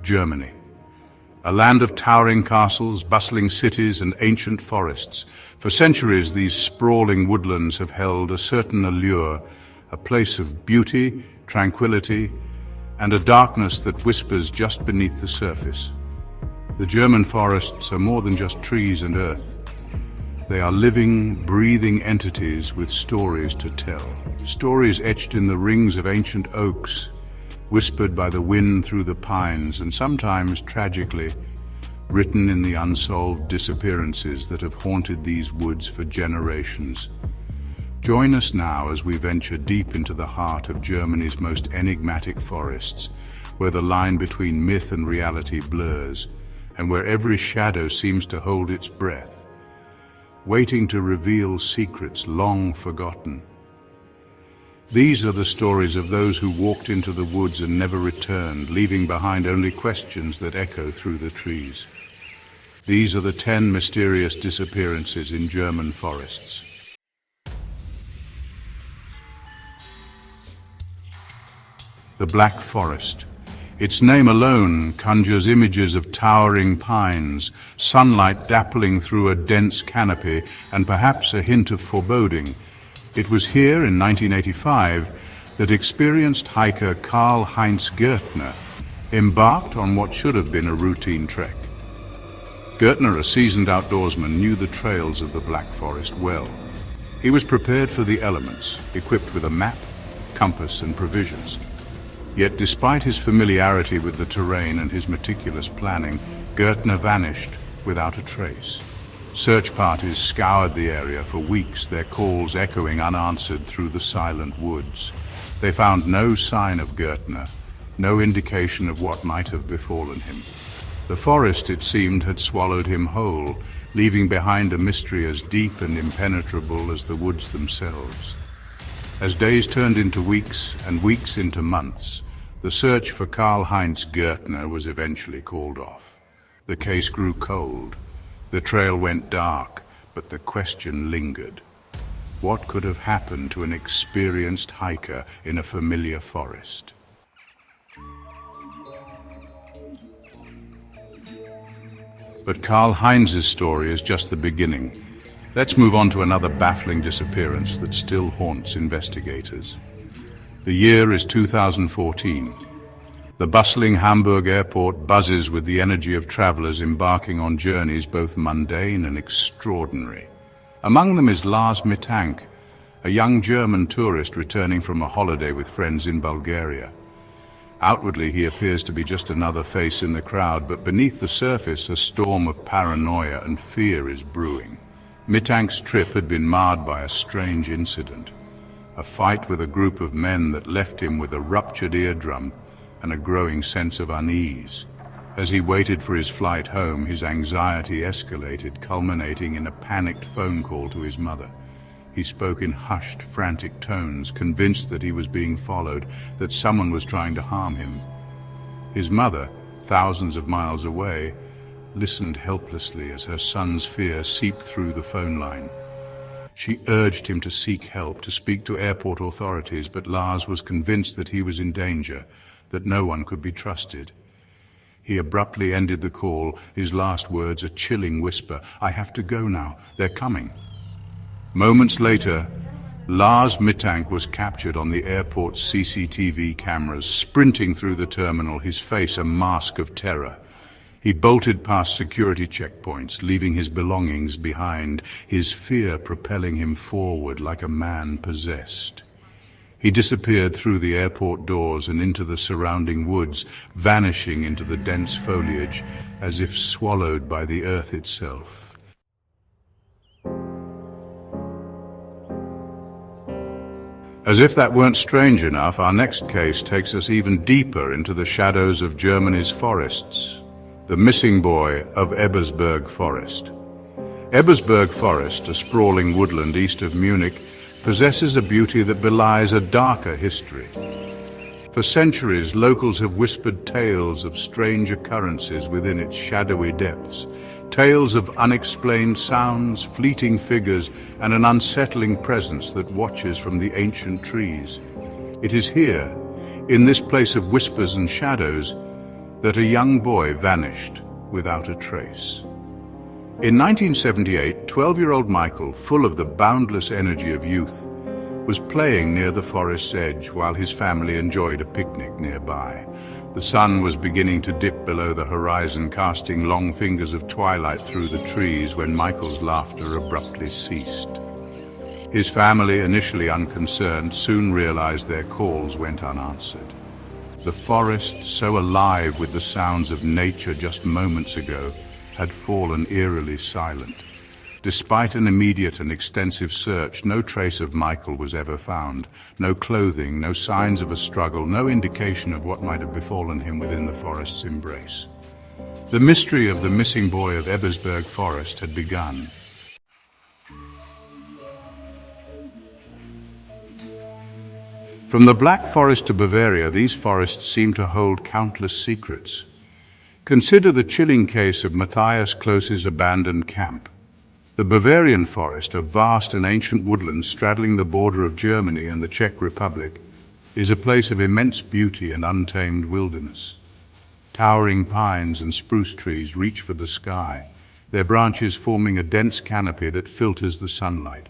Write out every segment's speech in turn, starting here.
Germany. A land of towering castles, bustling cities, and ancient forests. For centuries, these sprawling woodlands have held a certain allure, a place of beauty, tranquility, and a darkness that whispers just beneath the surface. The German forests are more than just trees and earth. They are living, breathing entities with stories to tell. Stories etched in the rings of ancient oaks, whispered by the wind through the pines, and sometimes, tragically, written in the unsolved disappearances that have haunted these woods for generations. Join us now as we venture deep into the heart of Germany's most enigmatic forests, where the line between myth and reality blurs, and where every shadow seems to hold its breath, waiting to reveal secrets long forgotten. These are the stories of those who walked into the woods and never returned, leaving behind only questions that echo through the trees. These are the 10 mysterious disappearances in German forests. The Black Forest. Its name alone conjures images of towering pines, sunlight dappling through a dense canopy, and perhaps a hint of foreboding. It was here in 1985 that experienced hiker Karl-Heinz Gärtner embarked on what should have been a routine trek. Gärtner, a seasoned outdoorsman, knew the trails of the Black Forest well. He was prepared for the elements, equipped with a map, compass, and provisions. Yet despite his familiarity with the terrain and his meticulous planning, Gärtner vanished without a trace. Search parties scoured the area for weeks, their calls echoing unanswered through the silent woods. They found no sign of Gärtner, no indication of what might have befallen him. The forest, it seemed, had swallowed him whole, leaving behind a mystery as deep and impenetrable as the woods themselves. As days turned into weeks and weeks into months, the search for Karl-Heinz Gärtner was eventually called off. The case grew cold. The trail went dark, but the question lingered. What could have happened to an experienced hiker in a familiar forest? But Karl-Heinz's story is just the beginning. Let's move on to another baffling disappearance that still haunts investigators. The year is 2014. The bustling Hamburg airport buzzes with the energy of travelers embarking on journeys both mundane and extraordinary. Among them is Lars Mittank, a young German tourist returning from a holiday with friends in Bulgaria. Outwardly, he appears to be just another face in the crowd, but beneath the surface, a storm of paranoia and fear is brewing. Mittank's trip had been marred by a strange incident, a fight with a group of men that left him with a ruptured eardrum and a growing sense of unease. As he waited for his flight home, his anxiety escalated, culminating in a panicked phone call to his mother. He spoke in hushed, frantic tones, convinced that he was being followed, that someone was trying to harm him. His mother, thousands of miles away, listened helplessly as her son's fear seeped through the phone line. She urged him to seek help, to speak to airport authorities, but Lars was convinced that he was in danger, that no one could be trusted. He abruptly ended the call, his last words a chilling whisper, "I have to go now, they're coming." Moments later, Lars Mittank was captured on the airport's CCTV cameras, sprinting through the terminal, his face a mask of terror. He bolted past security checkpoints, leaving his belongings behind, his fear propelling him forward like a man possessed. He disappeared through the airport doors and into the surrounding woods, vanishing into the dense foliage as if swallowed by the earth itself. As if that weren't strange enough, our next case takes us even deeper into the shadows of Germany's forests. The missing boy of Ebersberg Forest. Ebersberg Forest, a sprawling woodland east of Munich, possesses a beauty that belies a darker history. For centuries, locals have whispered tales of strange occurrences within its shadowy depths, tales of unexplained sounds, fleeting figures, and an unsettling presence that watches from the ancient trees. It is here, in this place of whispers and shadows, that a young boy vanished without a trace. In 1978, 12-year-old Michael, full of the boundless energy of youth, was playing near the forest's edge while his family enjoyed a picnic nearby. The sun was beginning to dip below the horizon, casting long fingers of twilight through the trees when Michael's laughter abruptly ceased. His family, initially unconcerned, soon realized their calls went unanswered. The forest, so alive with the sounds of nature just moments ago, had fallen eerily silent. Despite an immediate and extensive search, no trace of Michael was ever found. No clothing, no signs of a struggle, no indication of what might have befallen him within the forest's embrace. The mystery of the missing boy of Ebersberg Forest had begun. From the Black Forest to Bavaria, these forests seem to hold countless secrets. Consider the chilling case of Matthias Klose's abandoned camp. The Bavarian forest, a vast and ancient woodland straddling the border of Germany and the Czech Republic, is a place of immense beauty and untamed wilderness. Towering pines and spruce trees reach for the sky, their branches forming a dense canopy that filters the sunlight,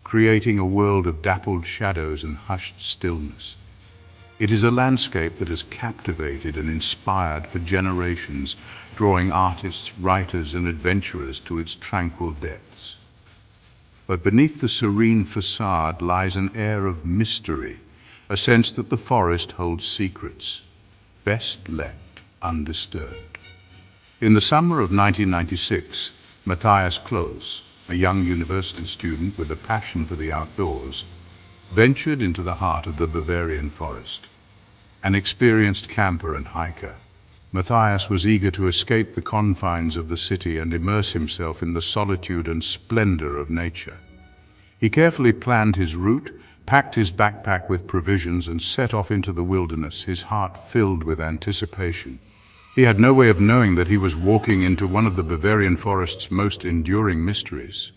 creating a world of dappled shadows and hushed stillness. It is a landscape that has captivated and inspired for generations, drawing artists, writers, and adventurers to its tranquil depths. But beneath the serene facade lies an air of mystery, a sense that the forest holds secrets, best left undisturbed. In the summer of 1996, Matthias Klose, a young university student with a passion for the outdoors, ventured into the heart of the Bavarian forest. An experienced camper and hiker, Matthias was eager to escape the confines of the city and immerse himself in the solitude and splendor of nature. He carefully planned his route, packed his backpack with provisions, and set off into the wilderness, his heart filled with anticipation. He had no way of knowing that he was walking into one of the Bavarian forest's most enduring mysteries.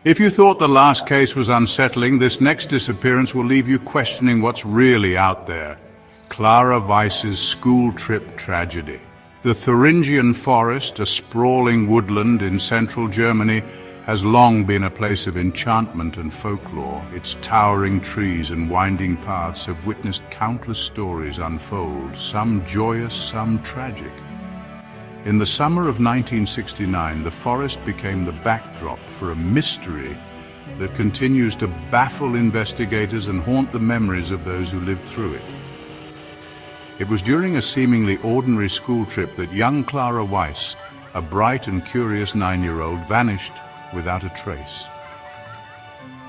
If you thought the last case was unsettling, this next disappearance will leave you questioning what's really out there. Clara Weiss's school trip tragedy. The Thuringian Forest, a sprawling woodland in central Germany, has long been a place of enchantment and folklore. Its towering trees and winding paths have witnessed countless stories unfold, some joyous, some tragic. In the summer of 1969, the forest became the backdrop for a mystery that continues to baffle investigators and haunt the memories of those who lived through it. It was during a seemingly ordinary school trip that young Clara Weiss, a bright and curious 9-year-old, vanished without a trace.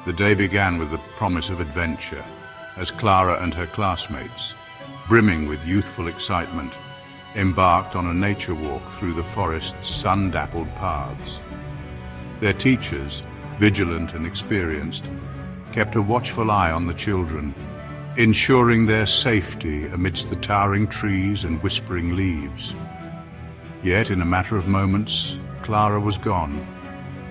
The day began with the promise of adventure, as Clara and her classmates, brimming with youthful excitement, embarked on a nature walk through the forest's sun-dappled paths. Their teachers, vigilant and experienced, kept a watchful eye on the children, ensuring their safety amidst the towering trees and whispering leaves. Yet, in a matter of moments, Clara was gone,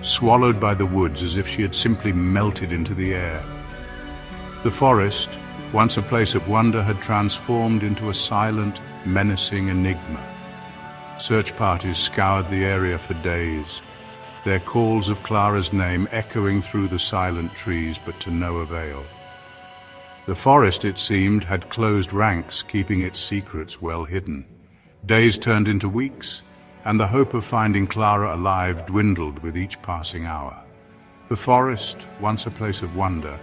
swallowed by the woods as if she had simply melted into the air. The forest, once a place of wonder, had transformed into a silent, menacing enigma. Search parties scoured the area for days, their calls of Clara's name echoing through the silent trees, but to no avail. The forest, it seemed, had closed ranks, keeping its secrets well hidden. Days turned into weeks, and the hope of finding Clara alive dwindled with each passing hour. The forest, once a place of wonder,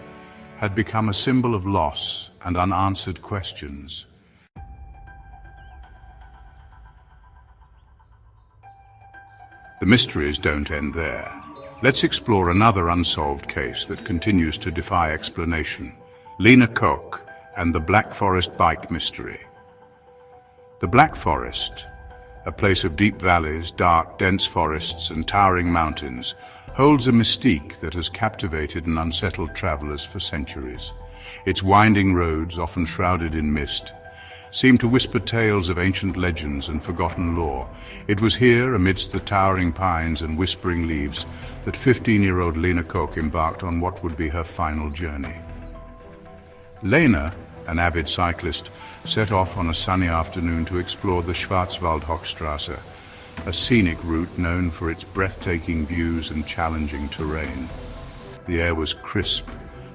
had become a symbol of loss and unanswered questions. The mysteries don't end there. Let's explore another unsolved case that continues to defy explanation. Lena Koch and the Black Forest bike mystery. The Black Forest, a place of deep valleys, dark, dense forests, and towering mountains, holds a mystique that has captivated and unsettled travelers for centuries. Its winding roads, often shrouded in mist, seem to whisper tales of ancient legends and forgotten lore. It was here, amidst the towering pines and whispering leaves, that 15-year-old Lena Koch embarked on what would be her final journey. Lena, an avid cyclist, set off on a sunny afternoon to explore the Schwarzwald-Hochstrasse, a scenic route known for its breathtaking views and challenging terrain. The air was crisp,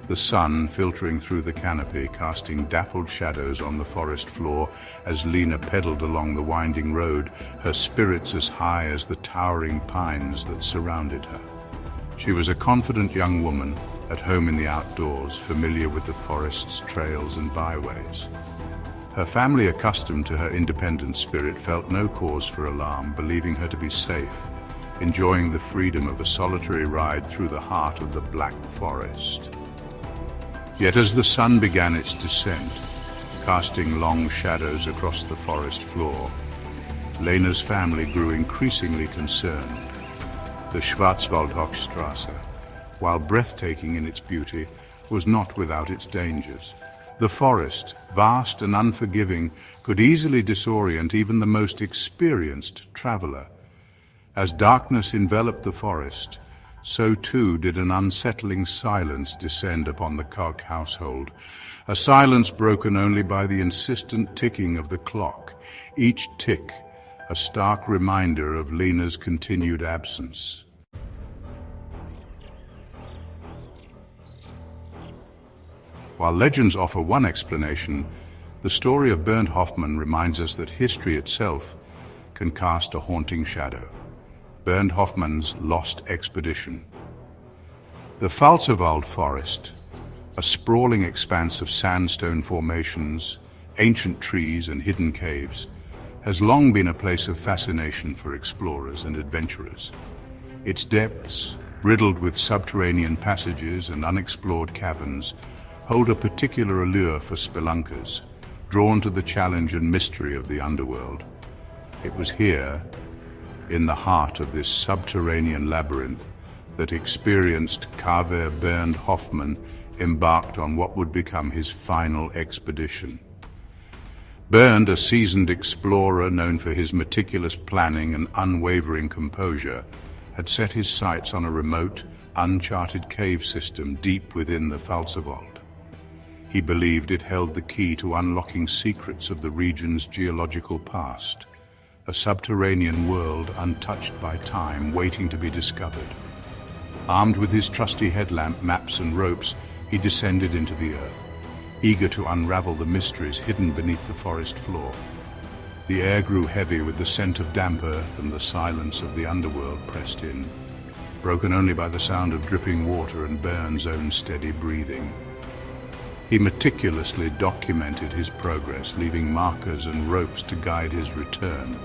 the sun filtering through the canopy, casting dappled shadows on the forest floor as Lena pedaled along the winding road, her spirits as high as the towering pines that surrounded her. She was a confident young woman, at home in the outdoors, familiar with the forest's trails and byways. Her family, accustomed to her independent spirit, felt no cause for alarm, believing her to be safe, enjoying the freedom of a solitary ride through the heart of the Black Forest. Yet as the sun began its descent, casting long shadows across the forest floor, Lena's family grew increasingly concerned. The Schwarzwald-Hochstrasse, while breathtaking in its beauty, was not without its dangers. The forest, vast and unforgiving, could easily disorient even the most experienced traveler. As darkness enveloped the forest, so too did an unsettling silence descend upon the Koch household, a silence broken only by the insistent ticking of the clock, each tick a stark reminder of Lena's continued absence. While legends offer one explanation, the story of Bernd Hoffmann reminds us that history itself can cast a haunting shadow. Bernd Hoffmann's lost expedition. The Pfalzerwald forest, a sprawling expanse of sandstone formations, ancient trees and hidden caves, has long been a place of fascination for explorers and adventurers. Its depths, riddled with subterranean passages and unexplored caverns, hold a particular allure for spelunkers, drawn to the challenge and mystery of the underworld. It was here, in the heart of this subterranean labyrinth, that experienced carver Bernd Hoffmann embarked on what would become his final expedition. Bernd, a seasoned explorer known for his meticulous planning and unwavering composure, had set his sights on a remote, uncharted cave system deep within the Pfalzerwald. He believed it held the key to unlocking secrets of the region's geological past, a subterranean world untouched by time, waiting to be discovered. Armed with his trusty headlamp, maps and ropes, he descended into the earth, eager to unravel the mysteries hidden beneath the forest floor. The air grew heavy with the scent of damp earth, and the silence of the underworld pressed in, broken only by the sound of dripping water and Bernd's own steady breathing. He meticulously documented his progress, leaving markers and ropes to guide his return,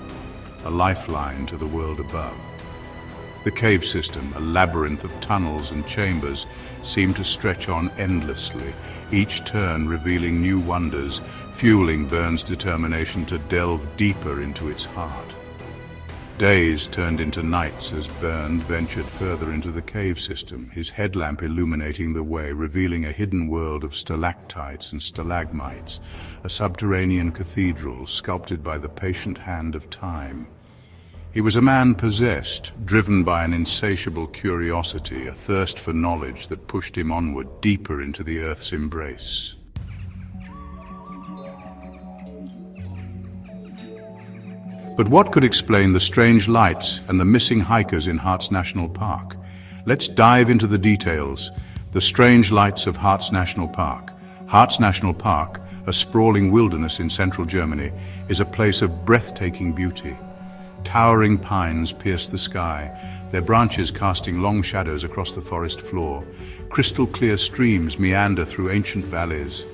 a lifeline to the world above. The cave system, a labyrinth of tunnels and chambers, seemed to stretch on endlessly, each turn revealing new wonders, fueling Bernd's determination to delve deeper into its heart. Days turned into nights as Bernd ventured further into the cave system, his headlamp illuminating the way, revealing a hidden world of stalactites and stalagmites, a subterranean cathedral sculpted by the patient hand of time. He was a man possessed, driven by an insatiable curiosity, a thirst for knowledge that pushed him onward, deeper into the earth's embrace. But what could explain the strange lights and the missing hikers in Harz National Park? Let's dive into the details. The strange lights of Harz National Park. Harz National Park, a sprawling wilderness in central Germany, is a place of breathtaking beauty. Towering pines pierce the sky, their branches casting long shadows across the forest floor. Crystal clear streams meander through ancient valleys.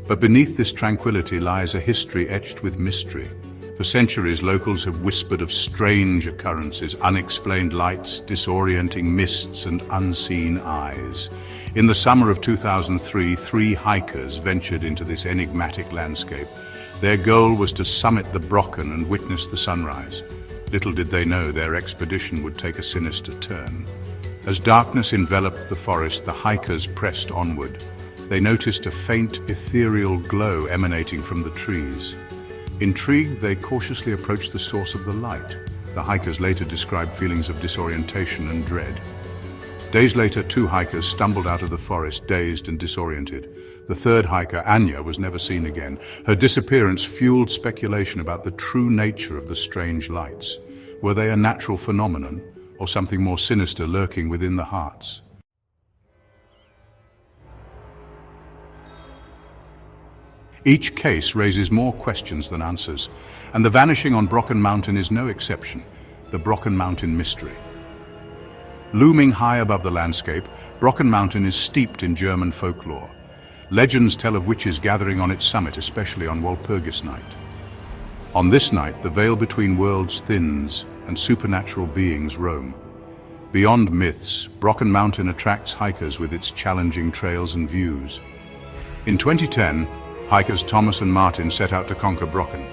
But beneath this tranquility lies a history etched with mystery. For centuries, locals have whispered of strange occurrences, unexplained lights, disorienting mists, and unseen eyes. In the summer of 2003, 3 hikers ventured into this enigmatic landscape. Their goal was to summit the Brocken and witness the sunrise. Little did they know their expedition would take a sinister turn. As darkness enveloped the forest, the hikers pressed onward. They noticed a faint, ethereal glow emanating from the trees. Intrigued, they cautiously approached the source of the light. The hikers later described feelings of disorientation and dread. Days later, 2 hikers stumbled out of the forest, dazed and disoriented. The third hiker, Anya, was never seen again. Her disappearance fueled speculation about the true nature of the strange lights. Were they a natural phenomenon, or something more sinister lurking within the hearts? Each case raises more questions than answers, and the vanishing on Brocken Mountain is no exception. The Brocken Mountain mystery. Looming high above the landscape, Brocken Mountain is steeped in German folklore. Legends tell of witches gathering on its summit, especially on Walpurgis night. On this night, the veil between worlds thins and supernatural beings roam. Beyond myths, Brocken Mountain attracts hikers with its challenging trails and views. In 2010, hikers Thomas and Martin set out to conquer Brocken.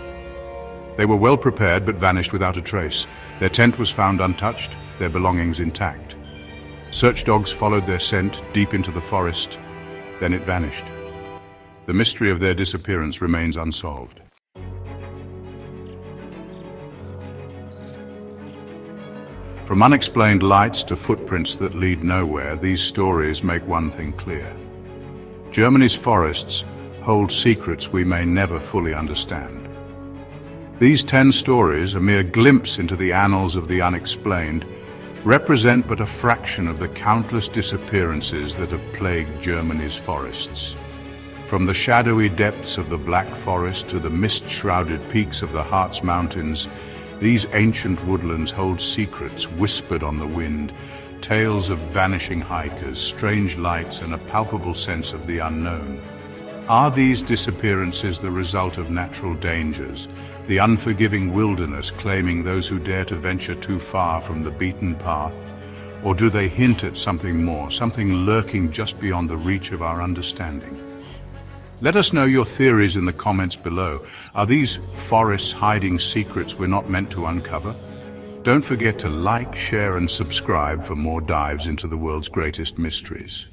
They were well prepared but vanished without a trace. Their tent was found untouched, their belongings intact. Search dogs followed their scent deep into the forest, then it vanished. The mystery of their disappearance remains unsolved. From unexplained lights to footprints that lead nowhere, these stories make one thing clear. Germany's forests hold secrets we may never fully understand. These 10 stories, a mere glimpse into the annals of the unexplained, represent but a fraction of the countless disappearances that have plagued Germany's forests. From the shadowy depths of the Black Forest to the mist-shrouded peaks of the Harz Mountains, these ancient woodlands hold secrets whispered on the wind, tales of vanishing hikers, strange lights, and a palpable sense of the unknown. Are these disappearances the result of natural dangers, the unforgiving wilderness claiming those who dare to venture too far from the beaten path? Or do they hint at something more, something lurking just beyond the reach of our understanding? Let us know your theories in the comments below. Are these forests hiding secrets we're not meant to uncover? Don't forget to like, share, and subscribe for more dives into the world's greatest mysteries.